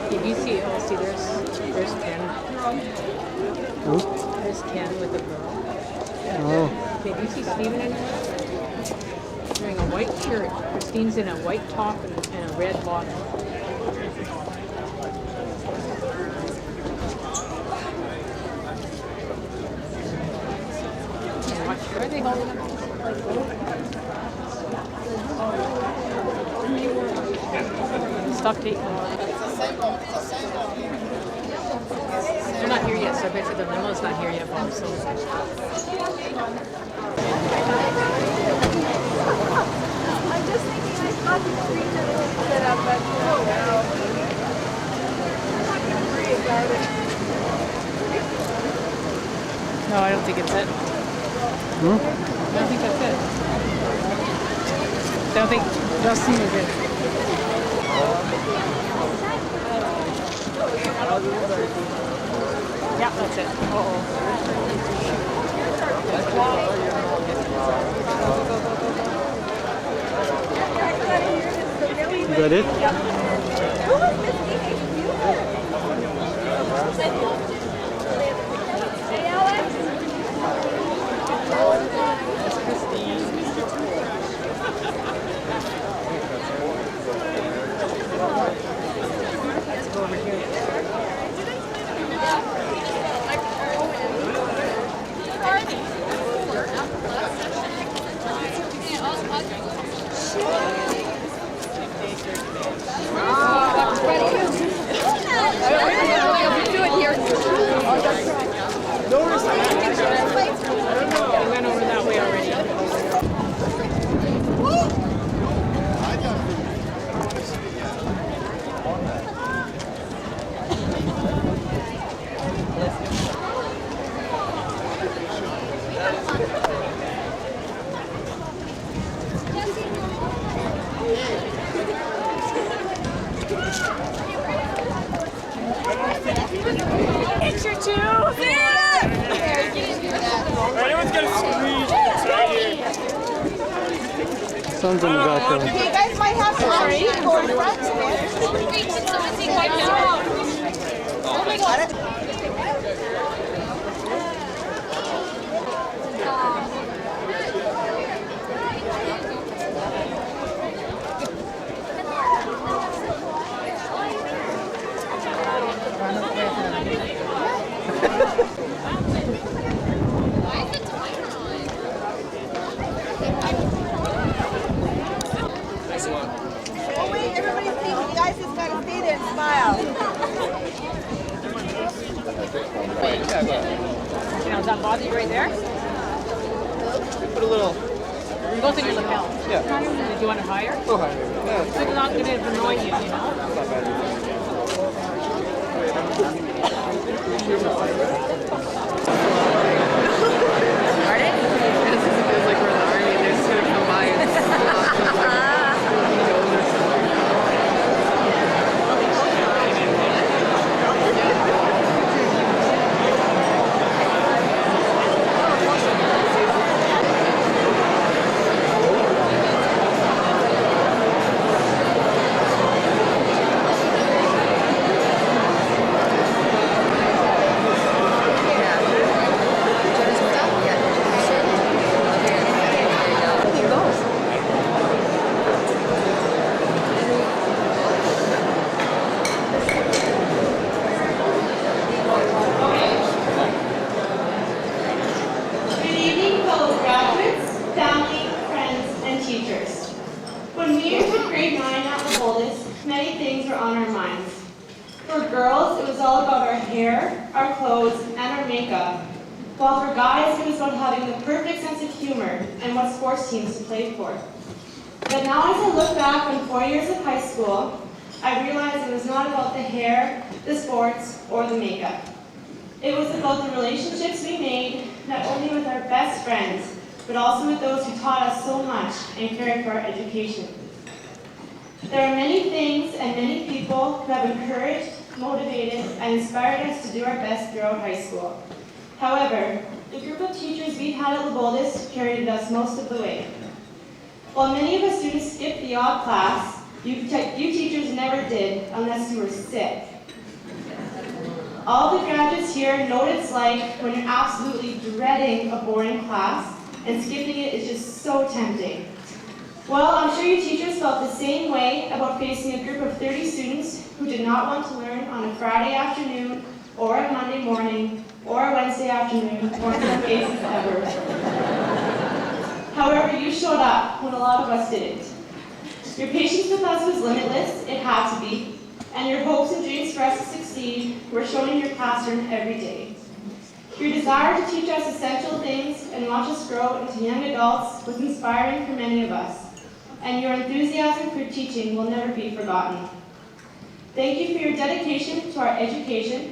Did you see? Oh, see, there's Ken. Oh. There's Ken with the girl. Oh. Did you see Steven in there? Wearing a white shirt. Christine's in a white top and a red bottom. Where are they holding them? Stop taking them. They're not here yet, so I bet you the limo's not here yet, Bob. So. I'm just thinking I thought the screen that was set up, but no. I'm not going to worry about it. No, I don't think it's it. Hmm? I don't think that's it. I don't think Justin is it. Yeah, that's it. Uh-oh. Is that it? Who was misbehaving? You were. Hey, Alex. It's Christine. Let's go over here. We went over that way already. It's your tooth! Anyone's got a screen. Someone's in the background. Okay, you guys might have to go in front there. Oh my God. Oh wait, everybody's leaving. You guys just gotta stay there and smile. Now, is that body right there? Put a little. It goes in your lapel. Yeah. Did you want it higher? Go higher. Yeah. So it's not going to annoy you, you know? Pardon? It feels like we're in the army and they're just gonna come by and teachers. When we entered grade 9 at Leboldus, many things were on our minds. For girls, it was all about our hair, our clothes, and our makeup. While for guys, it was about having the perfect sense of humor and what sports teams to play for. But now as I look back on 4 years of high school, I realized it was not about the hair, the sports, or the makeup. It was about the relationships we made, not only with our best friends, but also with those who taught us so much and cared for our education. There are many things and many people who have encouraged, motivated, and inspired us to do our best throughout high school. However, the group of teachers we had at Leboldus carried us most of the way. While many of us students skipped the odd class, you teachers never did unless you were sick. All the graduates here know what it's like when you're absolutely dreading a boring class, and skipping it is just so tempting. Well, I'm sure your teachers felt the same way about facing a group of 30 students who did not want to learn on a Friday afternoon, or a Monday morning, or a Wednesday afternoon, or in some cases ever. However, you showed up when a lot of us didn't. Your patience with us was limitless, it had to be, and your hopes and dreams for us to succeed were shown in your classroom every day. Your desire to teach us essential things and watch us grow into young adults was inspiring for many of us, and your enthusiasm for teaching will never be forgotten. Thank you for your dedication to our education,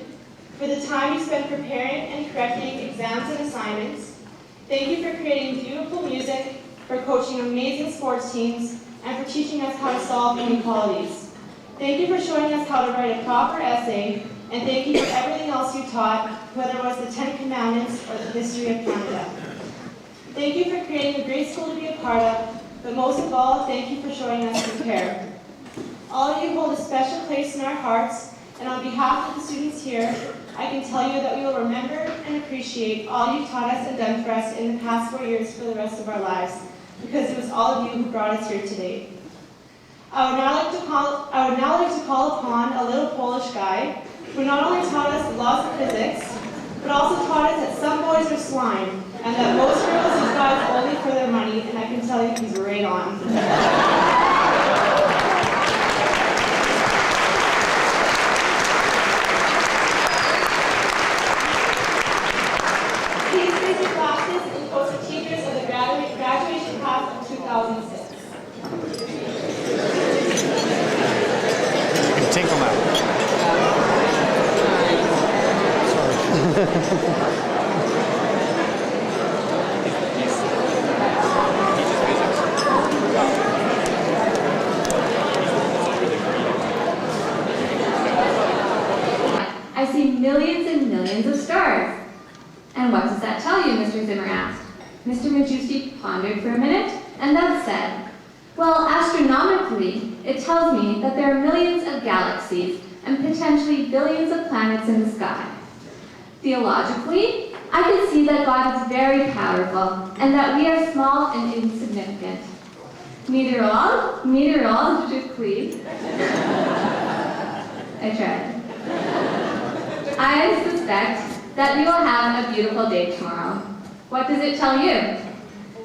for the time you spent preparing and correcting exams and assignments. Thank you for creating beautiful music, for coaching amazing sports teams, and for teaching us how to solve inequalities. Thank you for showing us how to write a proper essay, and thank you for everything else you taught, whether it was the 10 Commandments or the history of Canada. Thank you for creating a great school to be a part of, but most of all, thank you for showing us you care. All of you hold a special place in our hearts, and on behalf of the students here, I can tell you that we will remember and appreciate all you've taught us and done for us in the past 4 years for the rest of our lives, because it was all of you who brought us here today. I would now like to call upon a little Polish guy who not only taught us the laws of physics, but also taught us that some boys are slime, and that most girls use guys only for their money, and I can tell you he's right on. Please raise your glasses and post the teachers of the graduation class of 2006. Tinkle out. I see millions and millions of stars. And what does that tell you, Mr. Zimmer asked. Mr. Majewski pondered for a minute and then said, well, astronomically, it tells me that there are millions of galaxies and potentially billions of planets in the sky. Theologically, I can see that God is very powerful and that we are small and insignificant. Meteorologically, I tried. I suspect that we will have a beautiful day tomorrow. What does it tell you?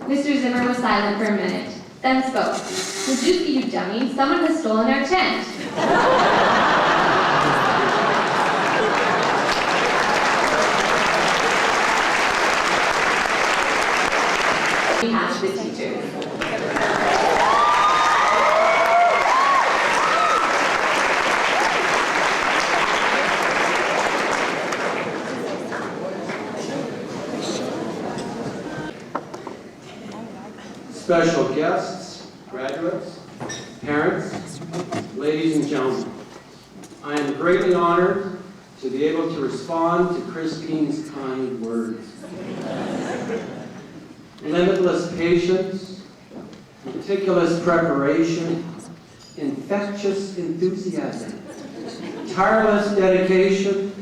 Mr. Zimmer was silent for a minute, then spoke. Majewski, you dummy, someone has stolen our tent. We asked the teachers. Special guests, graduates, parents, ladies and gentlemen, I am greatly honored to be able to respond to Christine's kind words. Limitless patience, meticulous preparation, infectious enthusiasm, tireless dedication,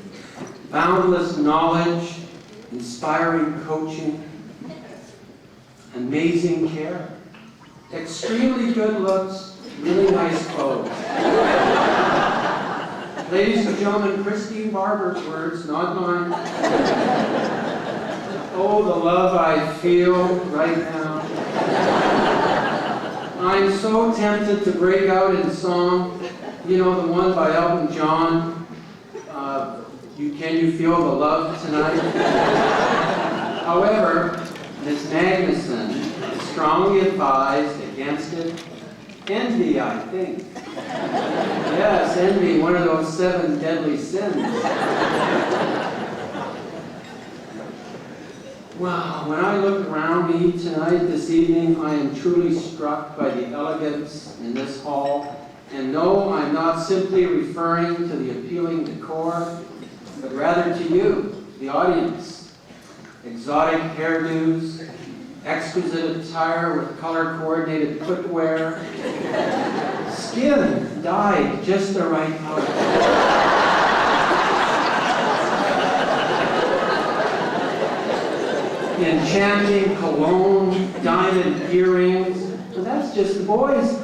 boundless knowledge, inspiring coaching, amazing care, extremely good looks, really nice clothes. Ladies and gentlemen, Christine Barber's words, not mine. Oh, the love I feel right now. I'm so tempted to break out in song, you know, the one by Elton John, Can You Feel the Love Tonight? However, Ms. Magnuson strongly advised against it. Envy, I think. Yes, envy, one of those 7 deadly sins. Wow, when I look around me tonight, this evening, I am truly struck by the elegance in this hall. And no, I'm not simply referring to the appealing decor, but rather to you, the audience. Exotic hairdos, exquisite attire with color-coordinated footwear, skin dyed just the right color. enchanting cologne, diamond earrings. But that's just the boys.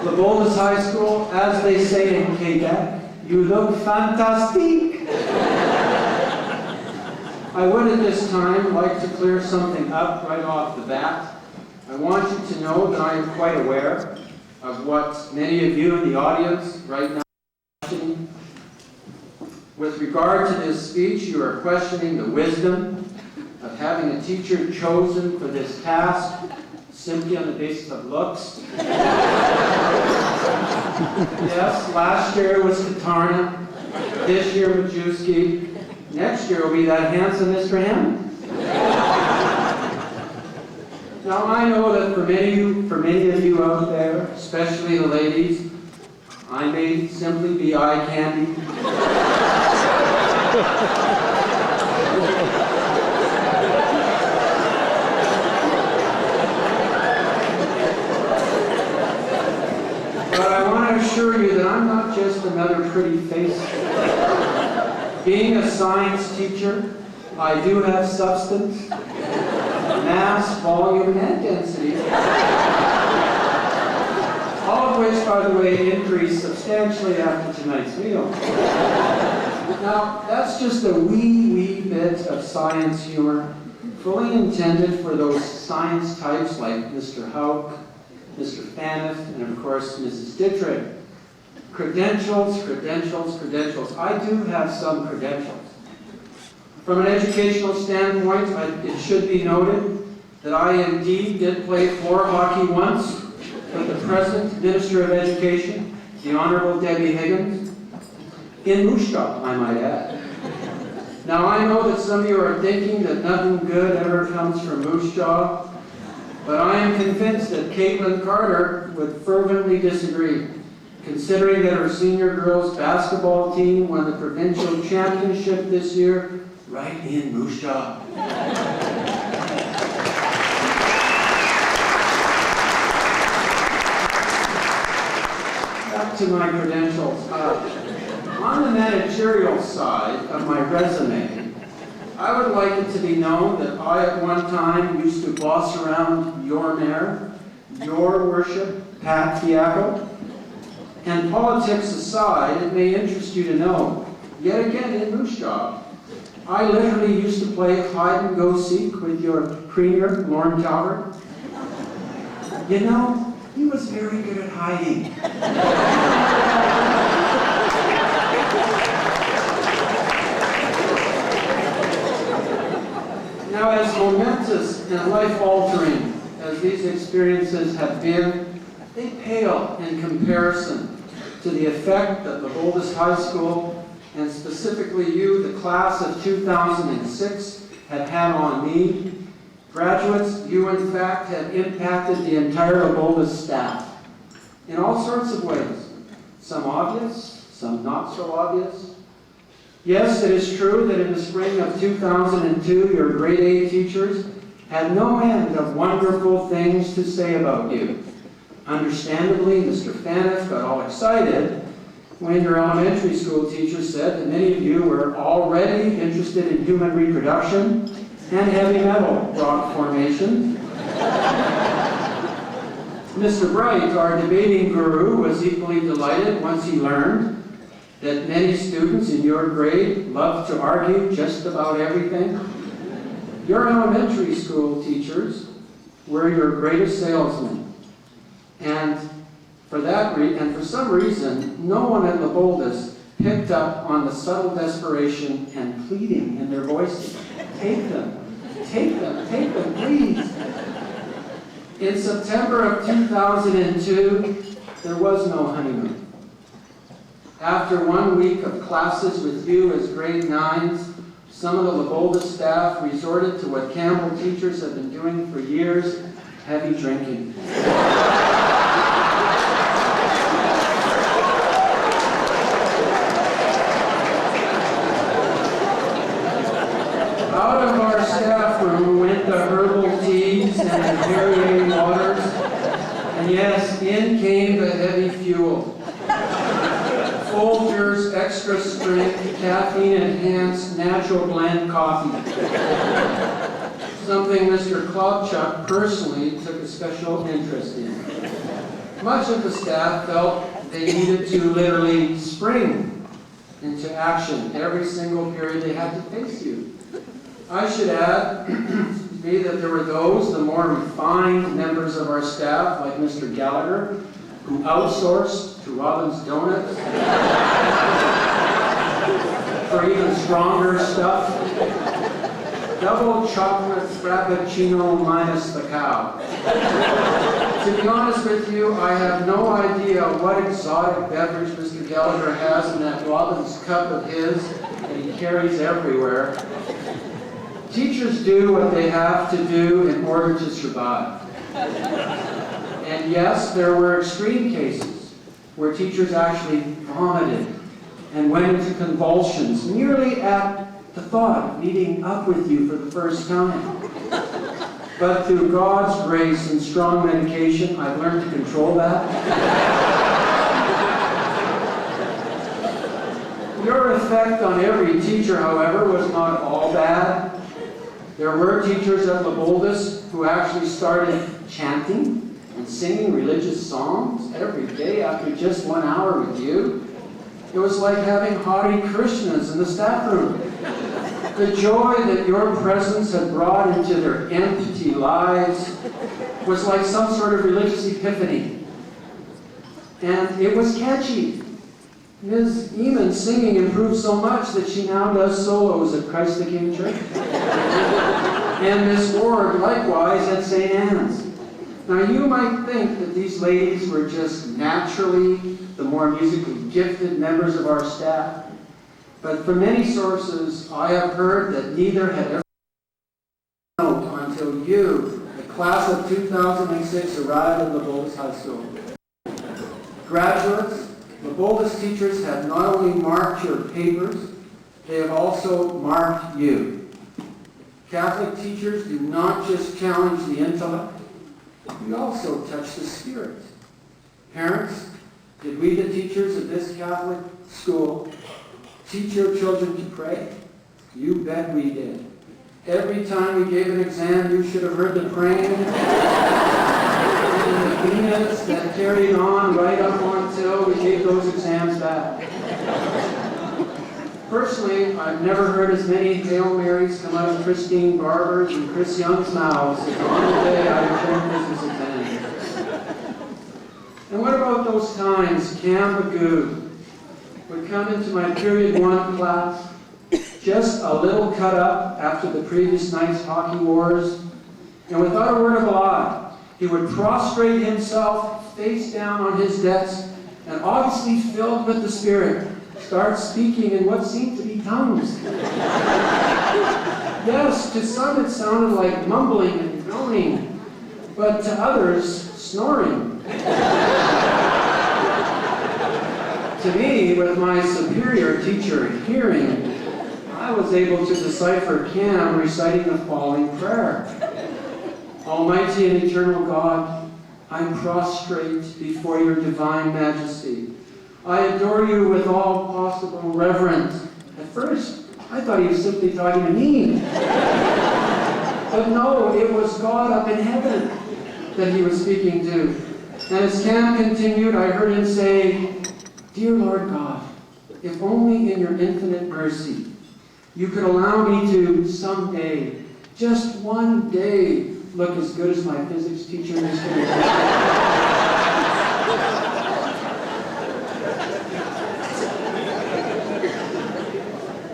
Leboldus High School, as they say in Quebec, you look fantastique. I would at this time like to clear something up right off the bat. I want you to know that I am quite aware of what many of you in the audience right now are questioning. With regard to this speech, you are questioning the wisdom of having a teacher chosen for this task simply on the basis of looks. Yes, last year it was Katarna, this year Majewski, next year will be that handsome Mr. Hammond. Now I know that for many of you out there, especially the ladies, I may simply be eye candy. But I want to assure you that I'm not just another pretty face. Being a science teacher, I do have substance, mass, volume, and density. All of which, by the way, increase substantially after tonight's meal. Now, that's just a wee bit of science humor, fully intended for those science types like Mr. Houck, Mr. Faniff, and of course, Mrs. Dittrich. Credentials, credentials, credentials. I do have some credentials. From an educational standpoint, it should be noted that I indeed did play floor hockey once with the present Minister of Education, the Honorable Debbie Higgins, in Moose Jaw, I might add. Now I know that some of you are thinking that nothing good ever comes from Moose Jaw, but I am convinced that Caitlin Carter would fervently disagree, considering that her senior girls basketball team won the provincial championship this year right in Moose Jaw. Back to my credentials. On the managerial side of my resume, I would like it to be known that I at one time used to boss around your mayor, your worship, Pat Fiacco. And politics aside, it may interest you to know, yet again in Moose Jaw, I literally used to play hide-and-go-seek with your premier, Lorne Talbert. You know, he was very good at hiding. Now, as momentous and life-altering as these experiences have been, they pale in comparison to the effect that Leboldus High School, and specifically you, the class of 2006, have had on me. Graduates, you in fact have impacted the entire Leboldus staff in all sorts of ways. Some obvious, some not so obvious. Yes, it is true that in the spring of 2002, your grade A teachers had no end of wonderful things to say about you. Understandably, Mr. Faniff got all excited when your elementary school teacher said that many of you were already interested in human reproduction and heavy metal rock formation. Mr. Bright, our debating guru, was equally delighted once he learned that many students in your grade love to argue just about everything. Your elementary school teachers were your greatest salesmen. And for some reason, no one at Leboldus picked up on the subtle desperation and pleading in their voices. Take them, please. In September of 2002, there was no honeymoon. After 1 week of classes with you as grade 9s, some of the Leboldus staff resorted to what Campbell teachers have been doing for years, heavy drinking. Out of our staff room went the herbal teas and the varying waters, and yes, in came the heavy fuel. extra strength, caffeine-enhanced, natural blend coffee. Something Mr. Klobchuk personally took a special interest in. Much of the staff felt they needed to literally spring into action every single period they had to face you. I should add that there were those, the more refined members of our staff, like Mr. Gallagher, who outsourced to Robin's Donuts for even stronger stuff. Double chocolate frappuccino minus the cow. To be honest with you, I have no idea what exotic beverage Mr. Gallagher has in that Robin's cup of his that he carries everywhere. Teachers do what they have to do in order to survive. And yes, there were extreme cases where teachers actually vomited and went into convulsions merely at the thought of meeting up with you for the first time. But through God's grace and strong medication, I've learned to control that. Your effect on every teacher, however, was not all bad. There were teachers at Leboldus who actually started chanting and singing religious songs every day after just 1 hour with you. It was like having Hare Krishnas in the staff room. The joy that your presence had brought into their empty lives was like some sort of religious epiphany. And it was catchy. Ms. Eamon's singing improved so much that she now does solos at Christ the King Church. And Miss Ward likewise at St. Anne's. Now you might think that these ladies were just naturally the more musically gifted members of our staff, but from many sources I have heard that neither had ever known until you, the class of 2006, arrived at Leboldus High School. Graduates, Leboldus teachers have not only marked your papers, they have also marked you. Catholic teachers do not just challenge the intellect, we also touch the spirit. Parents, did we, the teachers of this Catholic school, teach your children to pray? You bet we did. Every time we gave an exam, you should have heard the praying and the minutes that carried on right up until we gave those exams back. Personally, I've never heard as many Hail Marys come out of Christine Barber's and Chris Young's mouths as on the day I returned Christmas exams. And what about those times Cam Magoo would come into my period 1 class, just a little cut up after the previous night's hockey wars, and without a word of a lie, he would prostrate himself face down on his desk and obviously filled with the Spirit, start speaking in what seemed to be tongues. Yes, to some it sounded like mumbling and groaning, but to others, snoring. To me, with my superior teacher hearing, I was able to decipher Cam reciting the following prayer. Almighty and eternal God, I prostrate before your divine majesty. I adore you with all possible reverence. At first, I thought he was simply talking to me. But no, it was God up in heaven that he was speaking to. And as Cam continued, I heard him say, Dear Lord God, if only in your infinite mercy, you could allow me to someday, just one day, look as good as my physics teacher, Mr.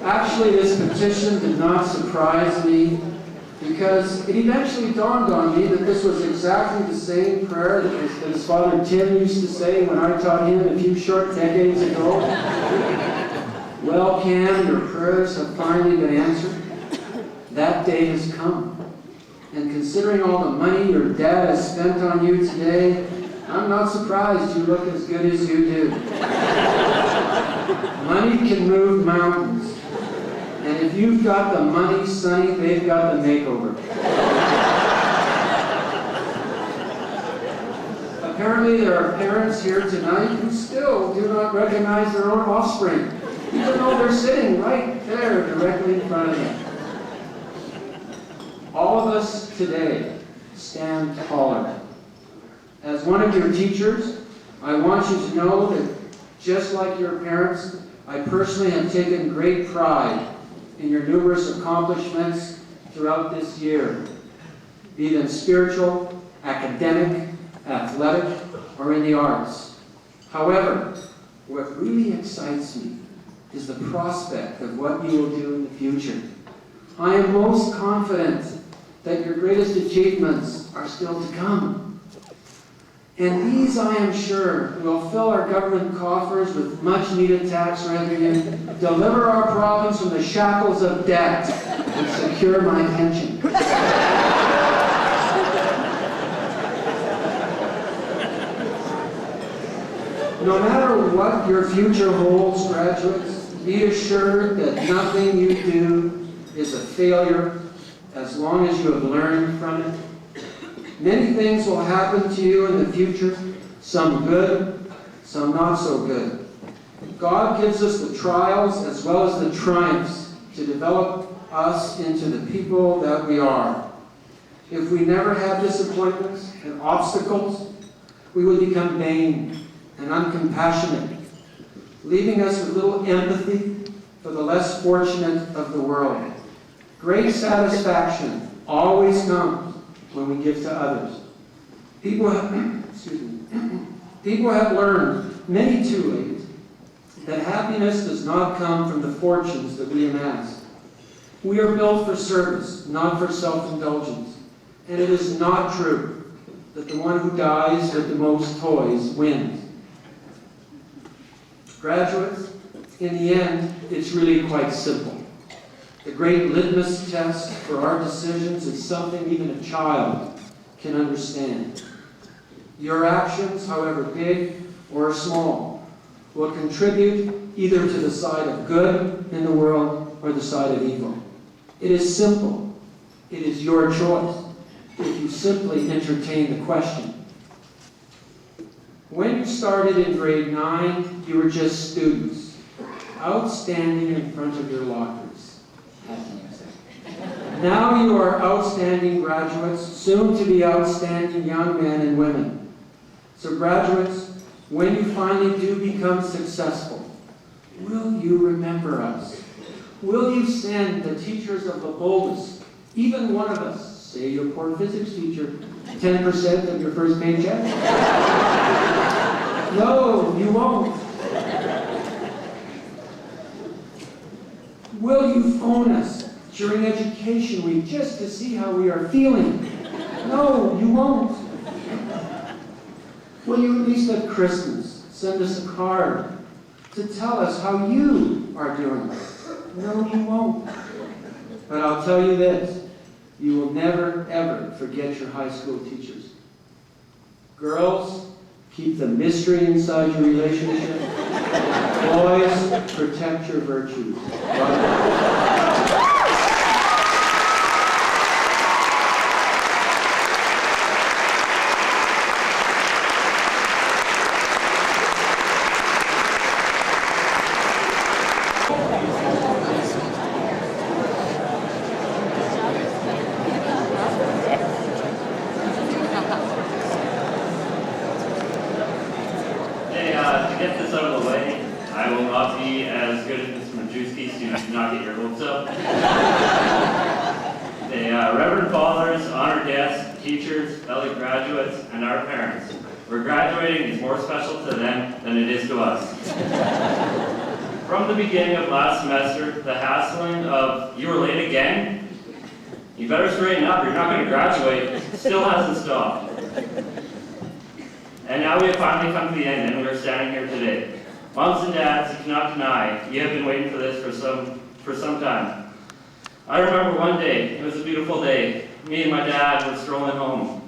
Actually, this petition did not surprise me because it eventually dawned on me that this was exactly the same prayer that his father Tim used to say when I taught him a few short decades ago. Well, Cam, your prayers have finally been answered. That day has come. And considering all the money your dad has spent on you today, I'm not surprised you look as good as you do. Money can move mountains. And if you've got the money, Sonny, they've got the makeover. Apparently there are parents here tonight who still do not recognize their own offspring. even though they're sitting right there directly in front of them. All of us today stand taller. As one of your teachers, I want you to know that just like your parents, I personally have taken great pride in your numerous accomplishments throughout this year, be them spiritual, academic, athletic, or in the arts. However, what really excites me is the prospect of what you will do in the future. I am most confident that your greatest achievements are still to come. And these, I am sure, will fill our government coffers with much-needed tax revenue, deliver our province from the shackles of debt, and secure my pension. No matter what your future holds, graduates, be assured that nothing you do is a failure as long as you have learned from it. Many things will happen to you in the future, some good, some not so good. God gives us the trials as well as the triumphs to develop us into the people that we are. If we never had disappointments and obstacles, we would become vain and uncompassionate, leaving us with little empathy for the less fortunate of the world. Great satisfaction always comes when we give to others. People have learned, many too late, that happiness does not come from the fortunes that we amass. We are built for service, not for self-indulgence. And it is not true that the one who dies with the most toys wins. Graduates, in the end, it's really quite simple. The great litmus test for our decisions is something even a child can understand. Your actions, however big or small, will contribute either to the side of good in the world or the side of evil. It is simple. It is your choice if you simply entertain the question. When you started in grade 9, you were just students, outstanding in front of your lockers. Now you are outstanding graduates, soon to be outstanding young men and women. So graduates, when you finally do become successful, will you remember us? Will you send the teachers of Leboldus, even one of us, say your poor physics teacher, 10% of your first paycheck? No, you won't. Will you phone us during education week just to see how we are feeling? No, you won't. Will you at least at Christmas send us a card to tell us how you are doing? No, you won't. But I'll tell you this, you will never, ever forget your high school teachers. Girls, keep the mystery inside your relationship. Boys, protect your virtues. To get this out of the way, I will not be as good as Mr. Majewski, so you do not get your hopes up. The Reverend Fathers, honored guests, teachers, fellow graduates, and our parents. We're graduating is more special to them than it is to us. From the beginning of last semester, the hassling of, "You were late again? You better straighten up, you're not going to graduate," still hasn't stopped. And now we have finally come to the end, and we are standing here today. Moms and dads, you cannot deny, you have been waiting for this for some time. I remember one day, it was a beautiful day, me and my dad were strolling home.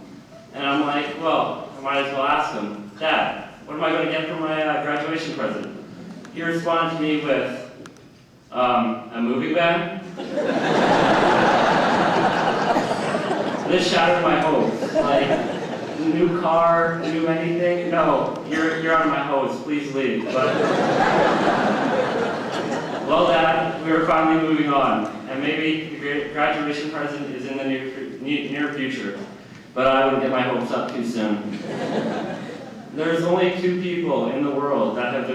And I'm like, well, I might as well ask him, "Dad, what am I going to get for my graduation present?" He responded to me with, "A moving van?" This shattered my hopes. Like, new car, new anything? No, you're on my hose. Please leave. But Well, Dad, we are finally moving on, and maybe the graduation present is in the near future, but I wouldn't get my hopes up too soon. There's only 2 people in the world that have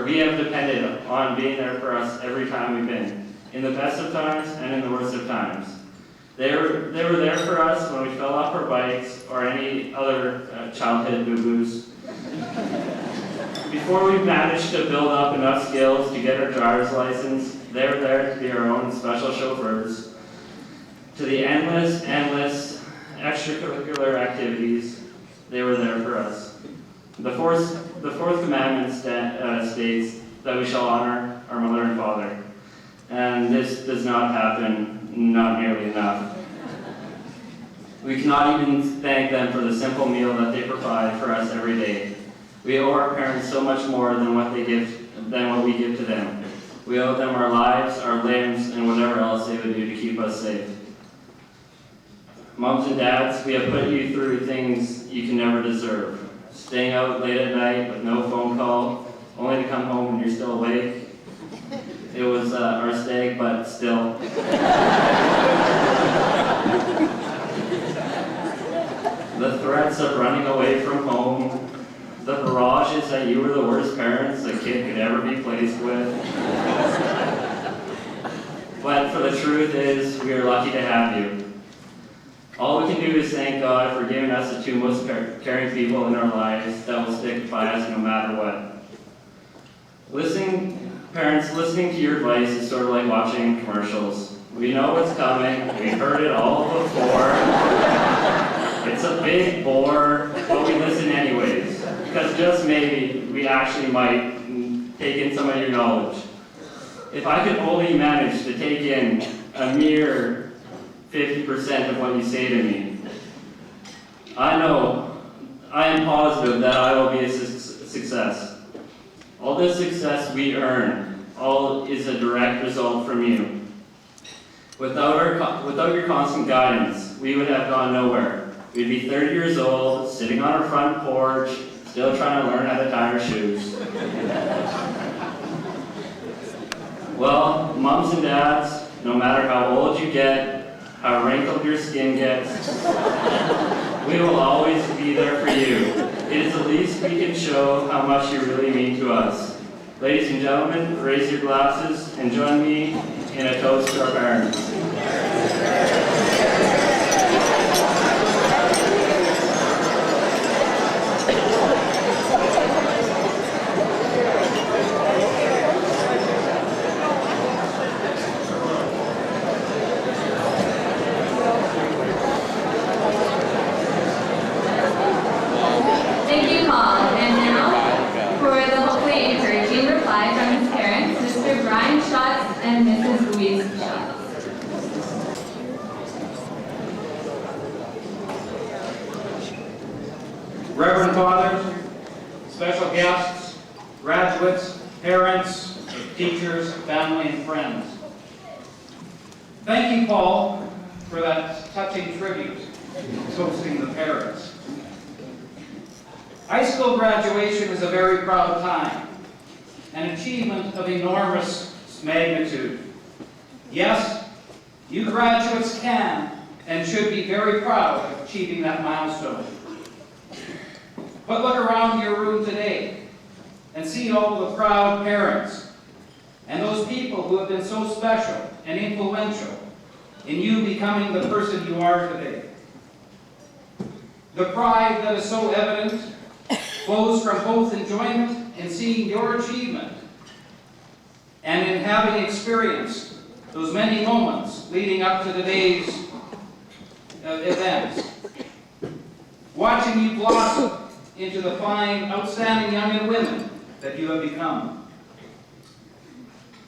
we have depended on being there for us every time we've been, in the best of times and in the worst of times. They were there for us when we fell off our bikes or any other childhood boo-boos. Before we managed to build up enough skills to get our driver's license, they were there to be our own special chauffeurs. To the endless extracurricular activities, they were there for us. The fourth commandment states that we shall honor our mother and father. And this does not happen not nearly enough. We cannot even thank them for the simple meal that they provide for us every day. We owe our parents so much more than what we give to them. We owe them our lives, our limbs, and whatever else they would do to keep us safe. Moms and dads, we have put you through things you can never deserve. Staying out late at night with no phone call, only to come home when you're still awake. It was our stag, but still. The threats of running away from home, the barrages that you were the worst parents a kid could ever be placed with. But for the truth is, we are lucky to have you. All we can do is thank God for giving us the 2 most caring people in our lives that will stick by us no matter what. Parents, listening to your advice is sort of like watching commercials. We know what's coming, we've heard it all before. It's a big bore, but we listen anyways. Because just maybe, we actually might take in some of your knowledge. If I could only manage to take in a mere 50% of what you say to me, I am positive that I will be a success. All this success we earn, all is a direct result from you. Without your constant guidance, we would have gone nowhere. We'd be 30 years old, sitting on our front porch, still trying to learn how to tie our shoes. Well, moms and dads, no matter how old you get, how wrinkled your skin gets, we will always be there for you. It is the least we can show how much you really mean to us. Ladies and gentlemen, raise your glasses and join me in a toast to our parents. Thank you, Paul. And now, for the hopefully encouraging reply from his parents, Mr. Brian Schatz and Mrs. Louise Schatz. Reverend Fathers, special guests, graduates, parents, teachers, family, and friends. Thank you, Paul, for that touching tribute toasting the parents. High school graduation is a very proud time, an achievement of enormous magnitude. Yes, you graduates can and should be very proud of achieving that milestone. But look around your room today and see all the proud parents and those people who have been so special and influential in you becoming the person you are today. The pride that is so evident flows from both enjoyment in seeing your achievement and in having experienced those many moments leading up to today's events. Watching you blossom into the fine, outstanding young and women that you have become.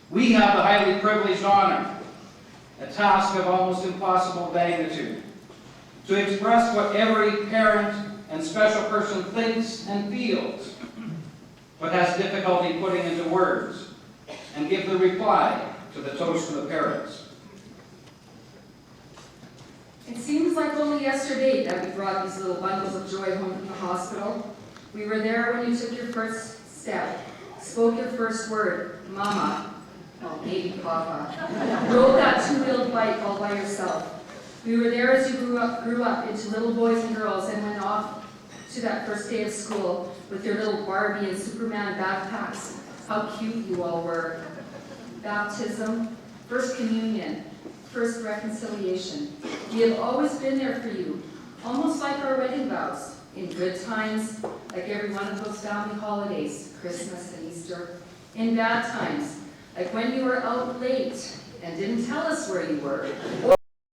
We have the highly privileged honor, a task of almost impossible magnitude, to express what every parent and special person thinks and feels, but has difficulty putting into words, and give the reply to the toast of the parents. It seems like only yesterday that we brought these little bundles of joy home from the hospital. We were there when you took your first step, spoke your first word, Mama, well, maybe Papa, rode that two-wheeled bike all by yourself. We were there as you grew up into little boys and girls and went off to that first day of school with your little Barbie and Superman backpacks. How cute you all were. Baptism, first communion, first reconciliation. We have always been there for you, almost like our wedding vows. In good times, like every one of those family holidays, Christmas and Easter. In bad times, like when you were out late and didn't tell us where you were.